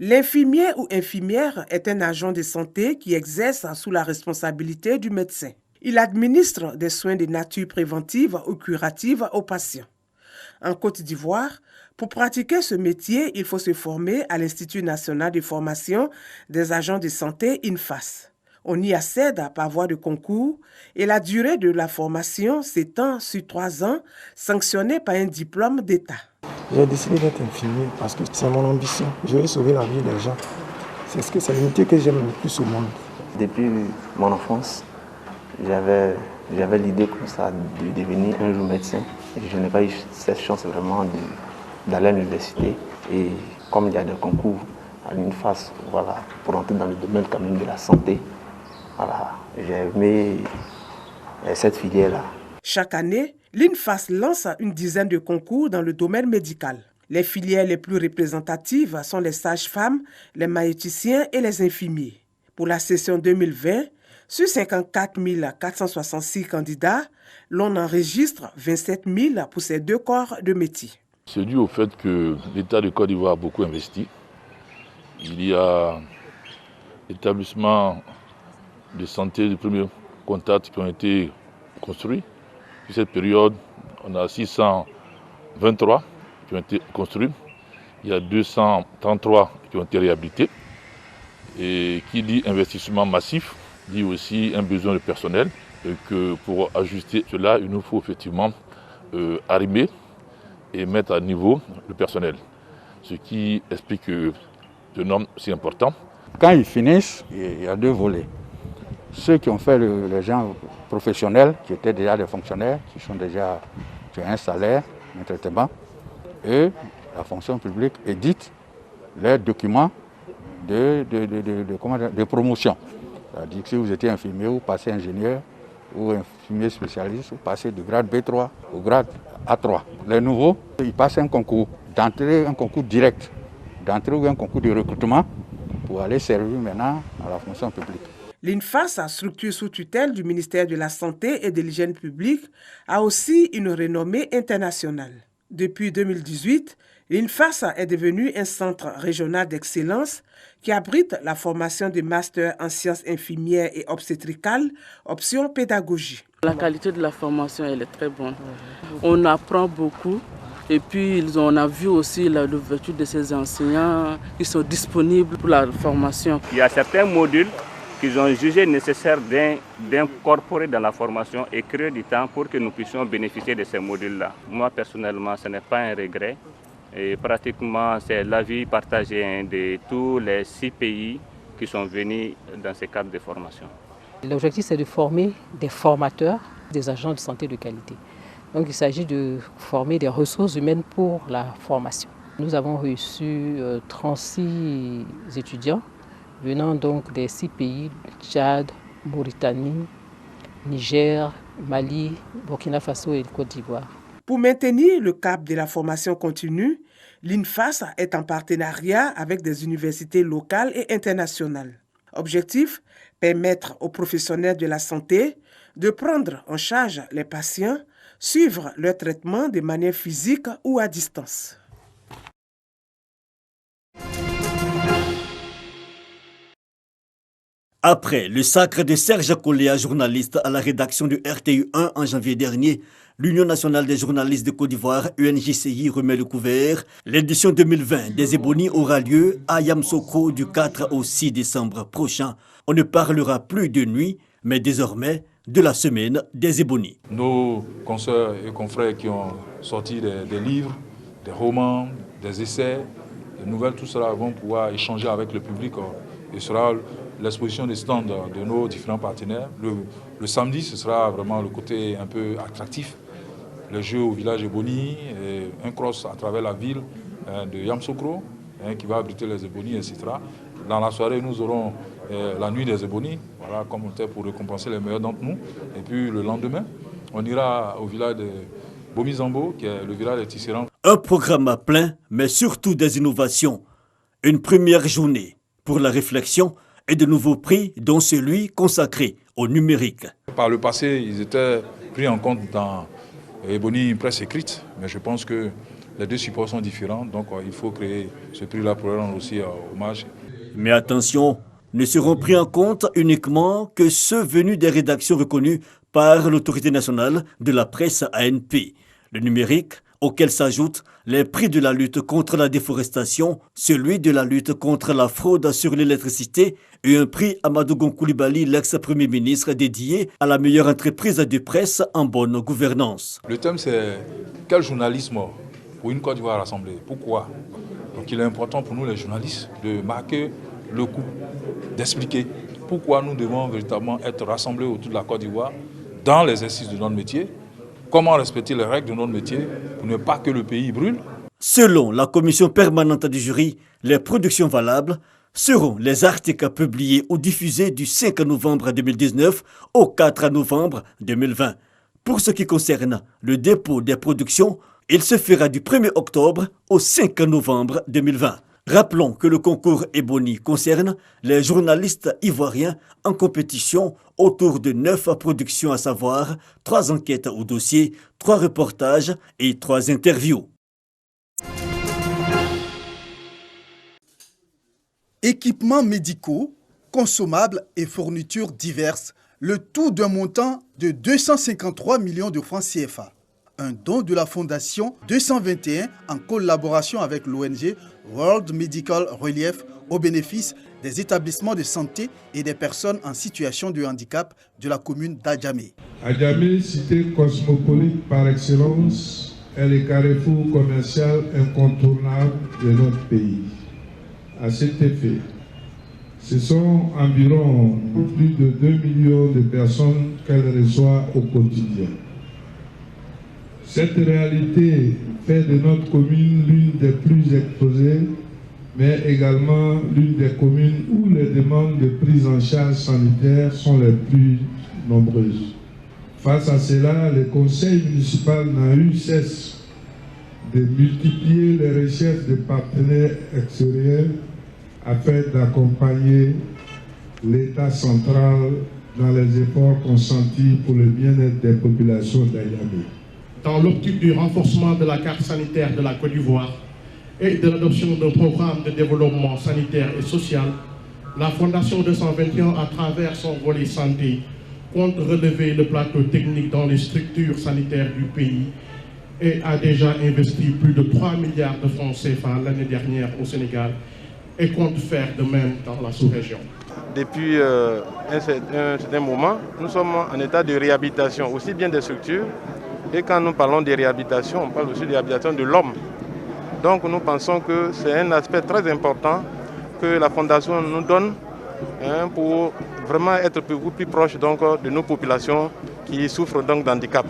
L'infirmier ou infirmière est un agent de santé qui exerce sous la responsabilité du médecin. Il administre des soins de nature préventive ou curative aux patients. En Côte d'Ivoire, pour pratiquer ce métier, il faut se former à l'Institut national de formation des agents de santé INFAS. On y accède par voie de concours et la durée de la formation s'étend sur 3 ans, sanctionnée par un diplôme d'État. J'ai décidé d'être infirmier parce que c'est mon ambition. Je veux sauver la vie des gens. C'est le métier que j'aime le plus au monde. Depuis mon enfance, j'avais l'idée comme ça de devenir un jour médecin. Et je n'ai pas eu cette chance vraiment d'aller à l'université. Et comme il y a des concours à l'UNFAS, voilà, pour entrer dans le domaine quand même de la santé, voilà, j'ai aimé cette filière-là. Chaque année, l'INFAS lance une dizaine de concours dans le domaine médical. Les filières les plus représentatives sont les sages-femmes, les maïeuticiens et les infirmiers. Pour la session 2020, sur 54 466 candidats, l'on enregistre 27 000 pour ces 2 corps de métier. C'est dû au fait que l'État de Côte d'Ivoire a beaucoup investi. Il y a établissements de santé de premier contact qui ont été construits. Sur cette période, on a 623 qui ont été construits. Il y a 233 qui ont été réhabilités. Et qui dit investissement massif, dit aussi un besoin de personnel. Et que pour ajuster cela, il nous faut effectivement arrimer et mettre à niveau le personnel. Ce qui explique que ce nombre si important. Quand ils finissent, il y a 2 volets. Ceux qui ont fait les gens professionnels, qui étaient déjà des fonctionnaires, qui ont un salaire, un traitement, et la fonction publique édite les documents de promotion. C'est-à-dire que si vous étiez infirmier, vous passez ingénieur, ou infirmier spécialiste, vous passez du grade B3 au grade A3. Les nouveaux, ils passent un concours d'entrée, un concours direct, d'entrée ou un concours de recrutement pour aller servir maintenant à la fonction publique. L'INFAS, structure sous tutelle du ministère de la Santé et de l'Hygiène publique, a aussi une renommée internationale. Depuis 2018, l'INFAS est devenu un centre régional d'excellence qui abrite la formation de master en sciences infirmières et obstétricales, option pédagogie. La qualité de la formation elle est très bonne. On apprend beaucoup et puis on a vu aussi l'ouverture de ces enseignants qui sont disponibles pour la formation. Il y a certains modules qu'ils ont jugé nécessaire d'incorporer dans la formation et créer du temps pour que nous puissions bénéficier de ces modules-là. Moi, personnellement, ce n'est pas un regret. Et pratiquement, c'est l'avis partagé de tous les 6 pays qui sont venus dans ces cadres de formation. L'objectif, c'est de former des formateurs, des agents de santé de qualité. Donc, il s'agit de former des ressources humaines pour la formation. Nous avons reçu 36 étudiants venant donc des 6 pays, Tchad, Mauritanie, Niger, Mali, Burkina Faso et Côte d'Ivoire. Pour maintenir le cap de la formation continue, l'INFAS est en partenariat avec des universités locales et internationales. Objectif, permettre aux professionnels de la santé de prendre en charge les patients, suivre leur traitement de manière physique ou à distance. Après le sacre de Serge Koléa, journaliste à la rédaction de RTU 1 en janvier dernier, l'Union nationale des journalistes de Côte d'Ivoire, UNJCI, remet le couvert. L'édition 2020 des Ebonies aura lieu à Yamoussoukro du 4 au 6 décembre prochain. On ne parlera plus de nuit, mais désormais de la semaine des Ebonies. Nos consoeurs et confrères qui ont sorti des livres, des romans, des essais, des nouvelles, tout cela vont pouvoir échanger avec le public. Et sera l'exposition des stands de nos différents partenaires. Le samedi, ce sera vraiment le côté un peu attractif. Le jeu au village Eboni, un cross à travers la ville de Yamoussoukro, qui va abriter les Ebonies, etc. Dans la soirée, nous aurons la nuit des Ebonies, voilà, comme on était pour récompenser les meilleurs d'entre nous. Et puis le lendemain, on ira au village de Bomizambo, qui est le village des Tisserands. Un programme plein, mais surtout des innovations. Une première journée pour la réflexion et de nouveaux prix, dont celui consacré au numérique. Par le passé, ils étaient pris en compte dans Eboni presse écrite, mais je pense que les deux supports sont différents, donc il faut créer ce prix-là pour rendre aussi hommage. Mais attention, ne seront pris en compte uniquement que ceux venus des rédactions reconnues par l'autorité nationale de la presse ANP. Le numérique, auquel s'ajoutent les prix de la lutte contre la déforestation, celui de la lutte contre la fraude sur l'électricité et un prix Amadou Gon Coulibaly, l'ex-premier ministre, dédié à la meilleure entreprise de presse en bonne gouvernance. Le thème, c'est quel journalisme pour une Côte d'Ivoire rassemblée? Pourquoi? Donc il est important pour nous les journalistes de marquer le coup, d'expliquer pourquoi nous devons véritablement être rassemblés autour de la Côte d'Ivoire dans l'exercice de notre métier, comment respecter les règles de notre métier pour ne pas que le pays brûle. Selon la commission permanente du jury, les productions valables seront les articles publiés ou diffusés du 5 novembre 2019 au 4 novembre 2020. Pour ce qui concerne le dépôt des productions, il se fera du 1er octobre au 5 novembre 2020. Rappelons que le concours Ebony concerne les journalistes ivoiriens en compétition autour de 9 productions, à savoir 3 enquêtes au dossier, 3 reportages et 3 interviews. Équipements médicaux, consommables et fournitures diverses, le tout d'un montant de 253 millions de francs CFA. Un don de la Fondation 221 en collaboration avec l'ONG World Medical Relief au bénéfice des établissements de santé et des personnes en situation de handicap de la commune d'Adjamé. Adjamé, cité cosmopolite par excellence, est le carrefour commercial incontournable de notre pays. À cet effet, ce sont environ plus de 2 millions de personnes qu'elle reçoit au quotidien. Cette réalité fait de notre commune l'une des plus exposées, mais également l'une des communes où les demandes de prise en charge sanitaire sont les plus nombreuses. Face à cela, le conseil municipal n'a eu cesse de multiplier les recherches de partenaires extérieurs afin d'accompagner l'État central dans les efforts consentis pour le bien-être des populations d'Adjamé. Dans l'optique du renforcement de la carte sanitaire de la Côte d'Ivoire et de l'adoption d'un programme de développement sanitaire et social, la Fondation 221, à travers son volet santé, compte relever le plateau technique dans les structures sanitaires du pays et a déjà investi plus de 3 milliards de francs CFA l'année dernière au Sénégal et compte faire de même dans la sous-région. Depuis un certain moment, nous sommes en état de réhabilitation, aussi bien des structures. Et quand nous parlons de réhabilitation, on parle aussi de réhabilitation de l'homme. Donc nous pensons que c'est un aspect très important que la Fondation nous donne pour vraiment être beaucoup plus proche donc, de nos populations qui souffrent donc d'handicap.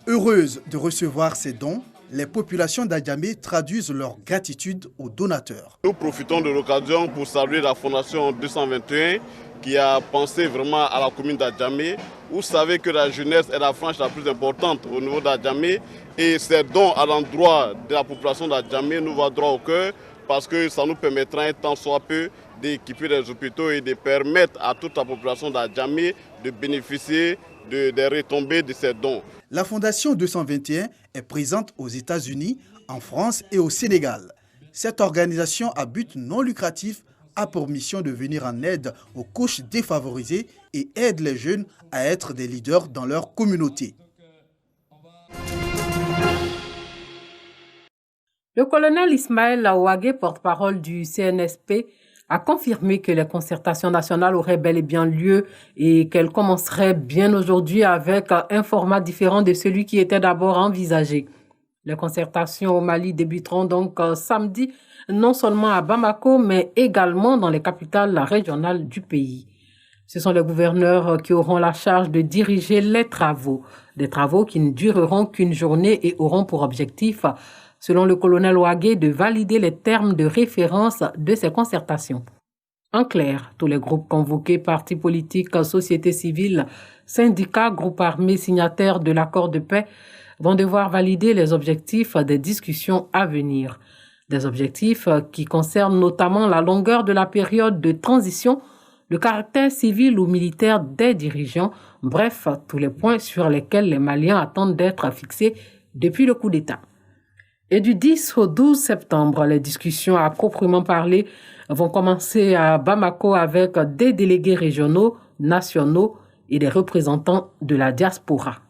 Heureuses de recevoir ces dons, les populations d'Adjamé traduisent leur gratitude aux donateurs. Nous profitons de l'occasion pour saluer la Fondation 221 qui a pensé vraiment à la commune d'Adjamé. Vous savez que la jeunesse est la frange la plus importante au niveau d'Adjamé et ces dons à l'endroit de la population d'Adjamé nous vont droit au cœur parce que ça nous permettra un temps soit peu d'équiper les hôpitaux et de permettre à toute la population d'Adjamé de bénéficier des retombées de ces dons. La Fondation 221 est présente aux États-Unis, en France et au Sénégal. Cette organisation à but non lucratif a pour mission de venir en aide aux couches défavorisées et aide les jeunes à être des leaders dans leur communauté. Le colonel Ismaël Laouagué, porte-parole du CNSP, a confirmé que les concertations nationales auraient bel et bien lieu et qu'elles commenceraient bien aujourd'hui avec un format différent de celui qui était d'abord envisagé. Les concertations au Mali débuteront donc samedi, non seulement à Bamako, mais également dans les capitales régionales du pays. Ce sont les gouverneurs qui auront la charge de diriger les travaux. Des travaux qui ne dureront qu'une journée et auront pour objectif, selon le colonel Ouagué, de valider les termes de référence de ces concertations. En clair, tous les groupes convoqués, partis politiques, sociétés civiles, syndicats, groupes armés signataires de l'accord de paix, vont devoir valider les objectifs des discussions à venir. Des objectifs qui concernent notamment la longueur de la période de transition, le caractère civil ou militaire des dirigeants, bref, tous les points sur lesquels les Maliens attendent d'être fixés depuis le coup d'État. Et du 10 au 12 septembre, les discussions à proprement parler vont commencer à Bamako avec des délégués régionaux, nationaux et des représentants de la diaspora.